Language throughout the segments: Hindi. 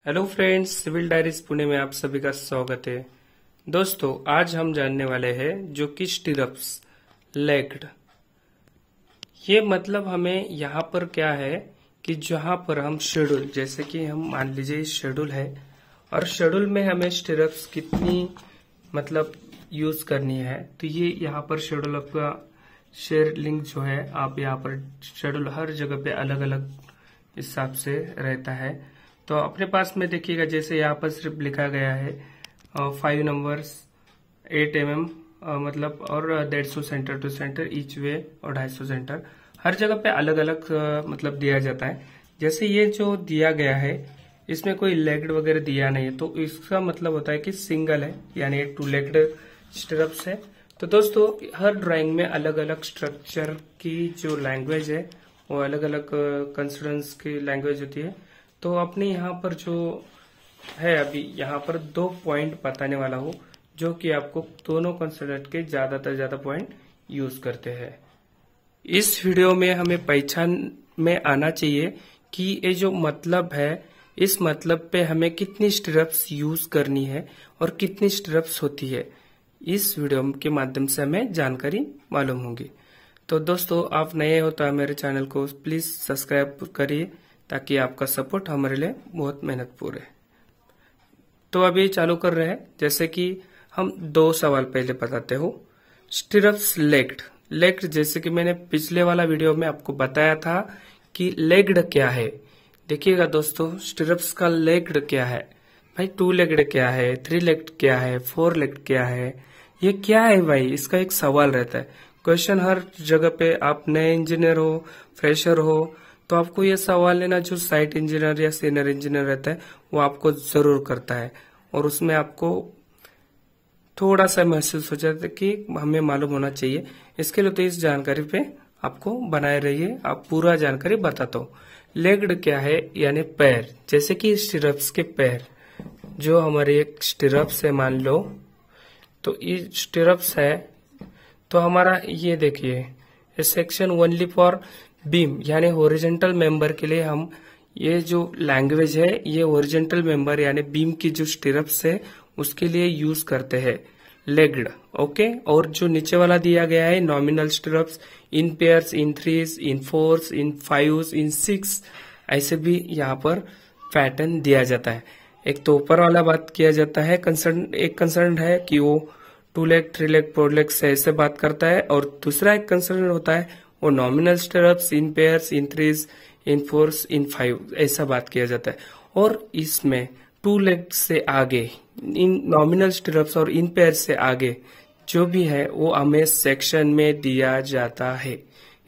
Hello friends, civil diaries Pune में आप सभी का स्वागत है। दोस्तों, आज हम जानने वाले हैं जो कि स्टिरप्स लेग्ड। ये मतलब हमें यहाँ पर क्या है कि जहाँ पर हम शेड्यूल, जैसे कि हम मान लीजिए शेड्यूल है और शेड्यूल में हमें स्टिरप्स कितनी मतलब यूज करनी है, तो ये यहाँ पर शेड्यूल आपका शेयर लिंक जो है, आप यहाँ पर शेड्यूल हर जगह पे अलग अलग हिसाब से रहता है। तो अपने पास में देखिएगा, जैसे यहाँ पर सिर्फ लिखा गया है 5 नंबर्स 8 mm मतलब और 150 सेंटर टू सेंटर ईच वे और 250 सेंटर, हर जगह पे अलग अलग मतलब दिया जाता है। जैसे ये जो दिया गया है इसमें कोई लेग्ड वगैरह दिया नहीं है, तो इसका मतलब होता है कि सिंगल है, यानी एक 2 लेग्ड स्टिरप्स है। तो दोस्तों, हर ड्राइंग में अलग अलग स्ट्रक्चर की जो लैंग्वेज है वो अलग अलग कंसर्न्स की लैंग्वेज होती है। तो अपने यहाँ पर जो है, अभी यहाँ पर 2 पॉइंट बताने वाला हूँ जो कि आपको दोनों कंसोनेंट के ज्यादातर ज्यादा पॉइंट यूज करते हैं। इस वीडियो में हमें पहचान में आना चाहिए कि ये जो मतलब है, इस मतलब पे हमें कितनी स्टिरप्स यूज करनी है और कितनी स्टिरप्स होती है। इस वीडियो के माध्यम से हमें जानकारी मालूम होगी। तो दोस्तों, आप नए हो तो मेरे चैनल को प्लीज सब्सक्राइब करिए, ताकि आपका सपोर्ट हमारे लिए बहुत मेहनतपूर्ण है। तो अभी चालू कर रहे हैं। जैसे कि हम 2 सवाल पहले बताते हो। स्टिरप्स लेग्ड जैसे कि मैंने पिछले वाला वीडियो में आपको बताया था कि लेग्ड क्या है। देखिएगा दोस्तों, स्टिरप्स का लेग्ड क्या है भाई, 2 लेग्ड क्या है, 3 लेग्ड क्या है, 4 लेग्ड क्या है, ये क्या है भाई, इसका एक सवाल रहता है। क्वेश्चन हर जगह पे, आप नए इंजीनियर हो, फ्रेशर हो, तो आपको ये सवाल लेना, जो साइट इंजीनियर या सीनियर इंजीनियर रहता है वो आपको जरूर करता है, और उसमें आपको थोड़ा सा महसूस हो जाता है कि हमें मालूम होना चाहिए। इसके लिए तो इस जानकारी पे आपको बनाए रहिए, आप पूरा जानकारी बताता हूँ। लेग्ड क्या है, यानी पैर, जैसे कि स्टिरप्स के पैर, जो हमारे एक स्टिरप्स है मान लो, तो ये स्टिरप्स है। तो हमारा ये देखिए सेक्शन ओनली फॉर बीम, यानी हॉरिजॉन्टल मेंबर के लिए हम ये जो लैंग्वेज है ये हॉरिजॉन्टल मेंबर यानी बीम की जो स्टिरप्स है उसके लिए यूज करते हैं लेग्ड। ओके, और जो नीचे वाला दिया गया है nominal stirrups, in pairs, in threes, in fours, in fives, in six, ऐसे भी यहाँ पर पैटर्न दिया जाता है। एक तो ऊपर वाला बात किया जाता है, एक कंसर्न है कि वो 2 लेग 3 लेग 4 लेग से ऐसे बात करता है, और दूसरा एक कंसर्न होता है वो nominal stirrups, in pairs, in threes, in fours, in 5 ऐसा बात किया जाता है। और इसमें 2 लेग से आगे, इन नॉमिनल स्टिरप्स और इन पेयर से आगे जो भी है वो हमें सेक्शन में दिया जाता है।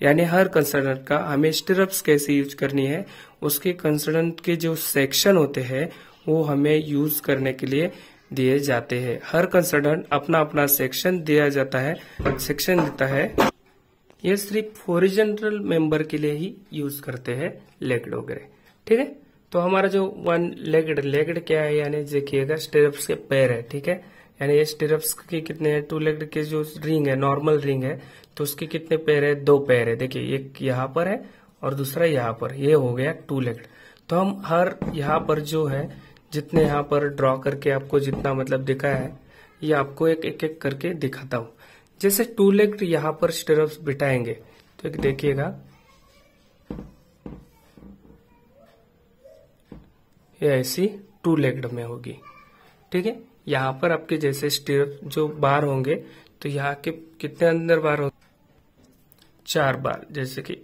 यानी हर कंसर्नेंट का हमें स्टिरप्स कैसे यूज करनी है, उसके कंसर्नेंट के जो सेक्शन होते हैं वो हमें यूज करने के लिए दिए जाते हैं। हर कंसर्नेंट अपना अपना सेक्शन दिया जाता है, सेक्शन देता है। ये सिर्फ हॉरिजॉन्टल मेंबर के लिए ही यूज करते हैं लेग्ड वगैरह, ठीक है। तो हमारा जो 1 लेग्ड क्या है, यानी देखिएगा स्टिरप्स के पैर है, ठीक है। यानी ये स्टिरप्स के कितने हैं, 2 लेग्ड के जो रिंग है, नॉर्मल रिंग है, तो उसके कितने पैर है, 2 पैर है। देखिए एक यहाँ पर है और दूसरा यहाँ पर, ये हो गया 2 लेग्ड। तो हम हर यहाँ पर जो है, जितने यहाँ पर ड्रॉ करके आपको जितना मतलब दिखाया है, ये आपको एक एक करके दिखाता हूँ। जैसे 2 लेग्ड यहाँ पर स्टिरप्स बिठाएंगे, तो एक देखिएगा, ये ऐसी 2 लेग्ड में होगी, ठीक है। यहाँ पर आपके जैसे स्टिरप जो बार होंगे, तो यहाँ के कितने अंदर बार होंगे, 4 बार, जैसे कि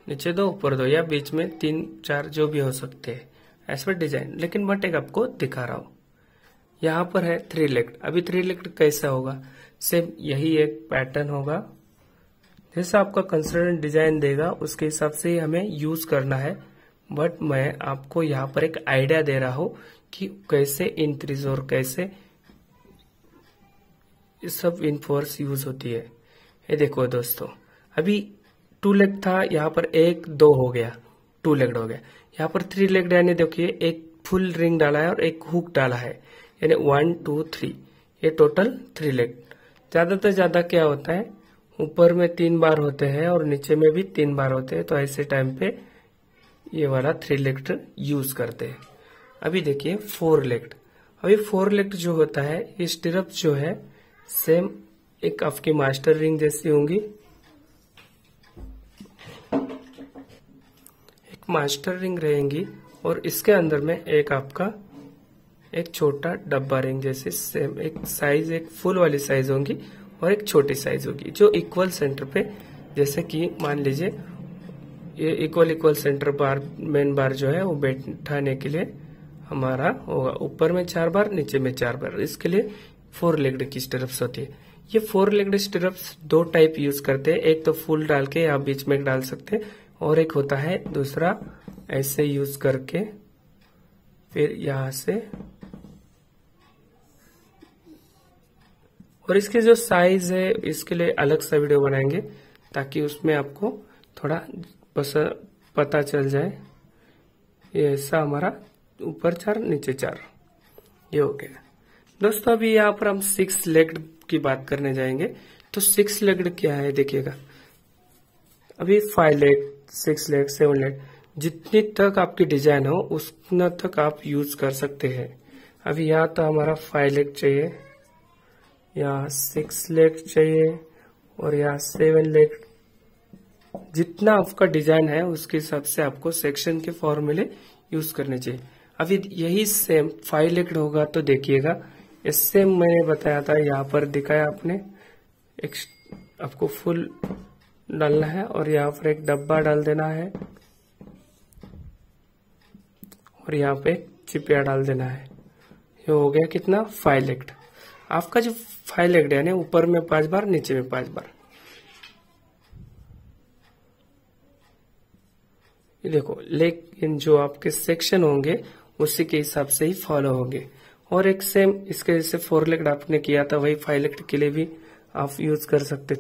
नीचे 2 ऊपर 2 या बीच में 3 4 जो भी हो सकते हैं, ऐसा डिजाइन। लेकिन मैं एक आपको दिखा रहा हूँ। यहाँ पर है 3 लेग्ड। अभी 3 लेग्ड कैसा होगा, सेम यही एक पैटर्न होगा। जैसा आपका कंसर्न डिजाइन देगा उसके हिसाब से ही हमें यूज करना है। बट मैं आपको यहाँ पर एक आइडिया दे रहा हूँ कि कैसे इन थ्रीज और कैसे सब इन फोर्स यूज होती है। ये देखो दोस्तों, अभी 2 लेग था, यहाँ पर 1 2 हो गया, 2 लेग्ड हो गया। यहाँ पर 3 लेग्ड, यानी देखिए एक फुल रिंग डाला है और एक हुक डाला है, यानी 1 2 3, ये टोटल 3 लेग। ज्यादातर ज्यादा क्या होता है, ऊपर में 3 बार होते हैं और नीचे में भी 3 बार होते हैं। तो ऐसे टाइम पे ये वाला 3 लेग्ड यूज करते हैं। अभी देखिए 4 लेग्ड। अभी 4 लेग्ड जो होता है, ये स्टिरअप जो है सेम एक आपकी मास्टर रिंग जैसी होंगी। एक मास्टर रिंग रहेंगी और इसके अंदर में एक आपका एक छोटा डब्बा रिंग जैसे सेम एक साइज, एक फुल वाली साइज होगी और एक छोटी साइज होगी जो इक्वल सेंटर पे, जैसे कि मान लीजिए ये इक्वल सेंटर बार, मेन बार जो है वो बैठाने के लिए हमारा होगा ऊपर में 4 बार, नीचे में 4 बार। इसके लिए 4 लेग्ड की स्टिरप्स होती है। ये 4 लेग्ड स्टिरप्स 2 टाइप यूज करते हैं, एक तो फुल डाल के आप बीच में डाल सकते हैं और एक होता है दूसरा ऐसे यूज करके फिर यहां से। और इसके जो साइज है इसके लिए अलग सा वीडियो बनाएंगे ताकि उसमें आपको थोड़ा पता चल जाए। ये ऐसा हमारा ऊपर 4 नीचे 4 ये हो गया। दोस्तों अभी यहाँ पर हम 6 लेग्ड की बात करने जाएंगे। तो 6 लेग्ड क्या है देखिएगा। अभी 5 लेग, 6 लेग, 7 लेग, जितनी तक आपकी डिजाइन हो उतना तक आप यूज कर सकते हैं। अभी यहाँ तो हमारा 5 लेग चाहिए, यहाँ 6 लेग चाहिए और यहाँ 7 लेग। जितना आपका डिजाइन है उसके हिसाब से आपको सेक्शन के फॉर्मूले यूज करने चाहिए। अभी यही सेम 5 लेग्ड होगा तो देखिएगा, इससे मैंने बताया था, यहाँ पर दिखाया आपने, एक आपको फुल डालना है और यहाँ पर एक डब्बा डाल देना है और यहाँ पे चिपिया डाल देना है। ये हो गया कितना 5 लेग्ड। आपका जो 5 लेग्ड है ना, ऊपर में 5 बार, नीचे में 5 बार। ये देखो, लेकिन जो आपके सेक्शन होंगे उसी के हिसाब से ही फॉलो होंगे। और एक सेम इसके जैसे 4 लेग्ड आपने किया था वही 5 लेग्ड के लिए भी आप यूज कर सकते।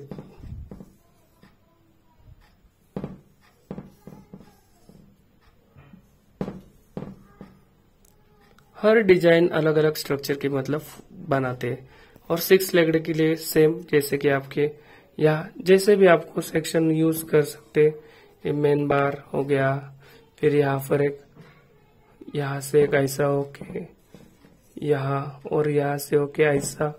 हर डिजाइन अलग अलग स्ट्रक्चर की मतलब बनाते हैं। और 6 लेग्ड के लिए सेम, जैसे कि आपके यहाँ जैसे भी आपको सेक्शन यूज कर सकते। ये मेन बार हो गया, फिर यहाँ पर एक, यहाँ से एक ऐसा होके यहाँ और यहाँ से होके ऐसा।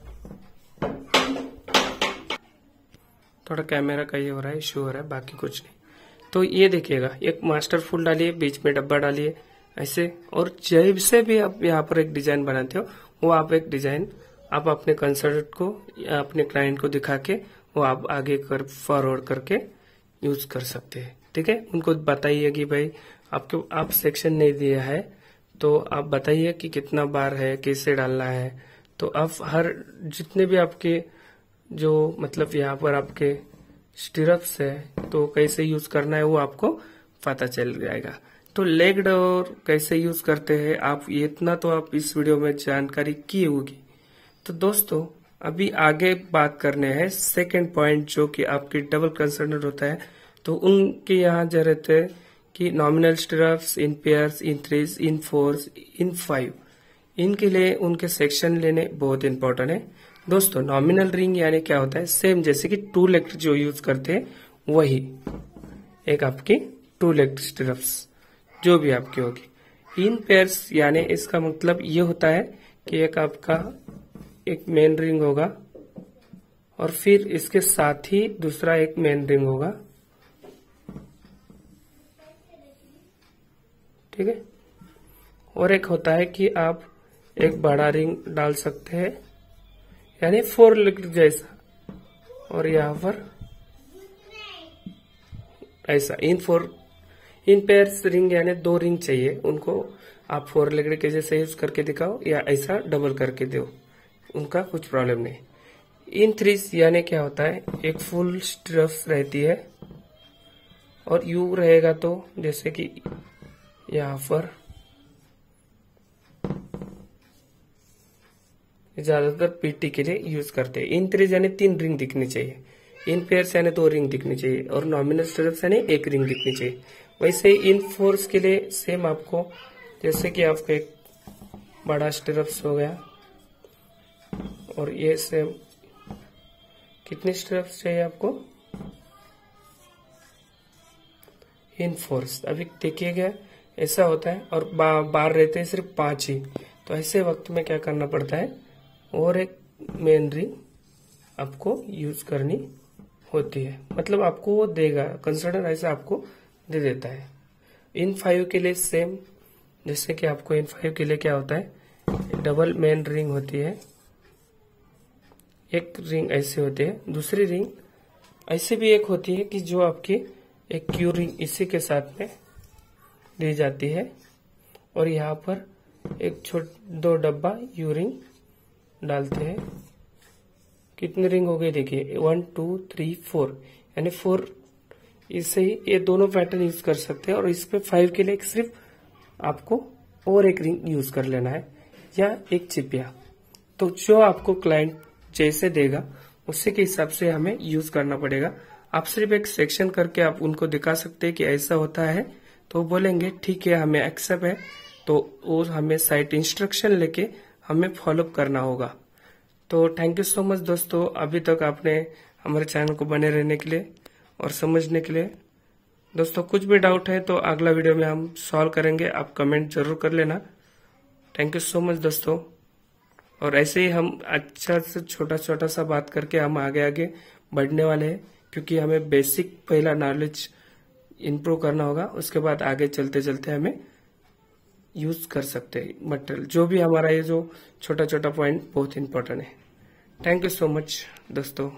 थोड़ा कैमरा का ये हो रहा है, इशू हो रहा है, बाकी कुछ नहीं। तो ये देखिएगा, एक मास्टर फुल डालिए, बीच में डब्बा डालिए ऐसे। और जैसे भी आप यहाँ पर एक डिजाइन बनाते हो वो आप एक डिजाइन आप अपने कंसल्टेंट को या अपने क्लाइंट को दिखा के वो आप आगे कर फॉरवर्ड करके यूज कर सकते हैं। ठीक है, उनको बताइए कि भाई आपको आप सेक्शन नहीं दिया है तो आप बताइए कि कितना बार है, कैसे डालना है। तो आप हर जितने भी आपके जो मतलब यहाँ पर आपके स्टिरप्स है तो कैसे यूज करना है वो आपको पता चल जाएगा। तो लेग्ड और कैसे यूज करते हैं आप, ये इतना तो आप इस वीडियो में जानकारी की होगी। तो दोस्तों अभी आगे बात करने हैं सेकंड पॉइंट, जो कि आपकी डबल कंसर्नर होता है। तो उनके यहाँ जरूरत है कि nominal stirrups in pairs, in threes, in fours, in 5, इनके लिए उनके सेक्शन लेने बहुत इंपॉर्टेंट है। दोस्तों नॉमिनल रिंग यानी क्या होता है, सेम जैसे कि 2 लेग्ड जो यूज करते हैं वही एक आपकी 2 लेग्ड स्टिरप्स जो भी आपकी होगी। इन पेयर्स यानी इसका मतलब ये होता है कि एक आपका एक मेन रिंग होगा और फिर इसके साथ ही दूसरा एक मेन रिंग होगा। ठीक है, और एक होता है कि आप एक बड़ा रिंग डाल सकते हैं यानी 4 लेग्ड जैसा, और यहाँ पर ऐसा इन पेयर्स रिंग यानी 2 रिंग चाहिए उनको। आप 4 लेग्ड के जैसे यूज करके दिखाओ या ऐसा डबल करके दो, उनका कुछ प्रॉब्लम नहीं। इन थ्रीज यानी क्या होता है, एक फुल स्टिरप्स रहती है और यू रहेगा, तो जैसे कि यहाँ पर ज्यादातर पीटी के लिए यूज करते हैं। इन थ्रीज यानी 3 रिंग दिखनी चाहिए, इन पेयर्स यानी 2 रिंग दिखनी चाहिए और नॉमिनल स्टिरप्स यानी 1 रिंग दिखनी चाहिए। वैसे इन फोर्स के लिए सेम आपको, जैसे कि आपका एक बड़ा स्टिरप्स हो गया और ये सेम कितने स्टिरप्स चाहिए आपको, इनफोर्स। अभी देखिएगा ऐसा होता है और बार रहते हैं सिर्फ 5 ही। तो ऐसे वक्त में क्या करना पड़ता है, और एक मेन रिंग आपको यूज करनी होती है। मतलब आपको वो देगा, कंसिडर ऐसा आपको दे देता है। इन 5 के लिए सेम, जैसे कि आपको इन 5 के लिए क्या होता है, डबल मेन रिंग होती है। एक रिंग ऐसे होती है, दूसरी रिंग ऐसे भी एक होती है कि जो आपकी एक क्यू रिंग इसी के साथ में दी जाती है, और यहाँ पर एक 2 डब्बा यू रिंग डालते हैं। कितनी रिंग हो गई देखिए, 1 2 3 4, यानी 4। इससे ही ये दोनों पैटर्न यूज कर सकते हैं। और इस पे 5 के लिए सिर्फ आपको और एक रिंग यूज कर लेना है या एक चिपिया। तो जो आपको क्लाइंट जैसे देगा उसी के हिसाब से हमें यूज करना पड़ेगा। आप सिर्फ एक सेक्शन करके आप उनको दिखा सकते हैं कि ऐसा होता है, तो बोलेंगे ठीक है हमें एक्सेप्ट है, तो वो हमें साइट इंस्ट्रक्शन लेके हमें फॉलोअप करना होगा। तो थैंक यू सो मच दोस्तों, अभी तक आपने हमारे चैनल को बने रहने के लिए और समझने के लिए। दोस्तों कुछ भी डाउट है तो अगला वीडियो में हम सॉल्व करेंगे, आप कमेंट जरूर कर लेना। थैंक यू सो मच दोस्तों। और ऐसे ही हम अच्छा से छोटा छोटा सा बात करके हम आगे आगे बढ़ने वाले हैं, क्योंकि हमें बेसिक पहला नॉलेज इम्प्रूव करना होगा, उसके बाद आगे चलते चलते हमें यूज कर सकते हैं मटेरियल। जो भी हमारा ये जो छोटा छोटा पॉइंट बहुत इंपॉर्टेंट है। थैंक यू सो मच दोस्तों।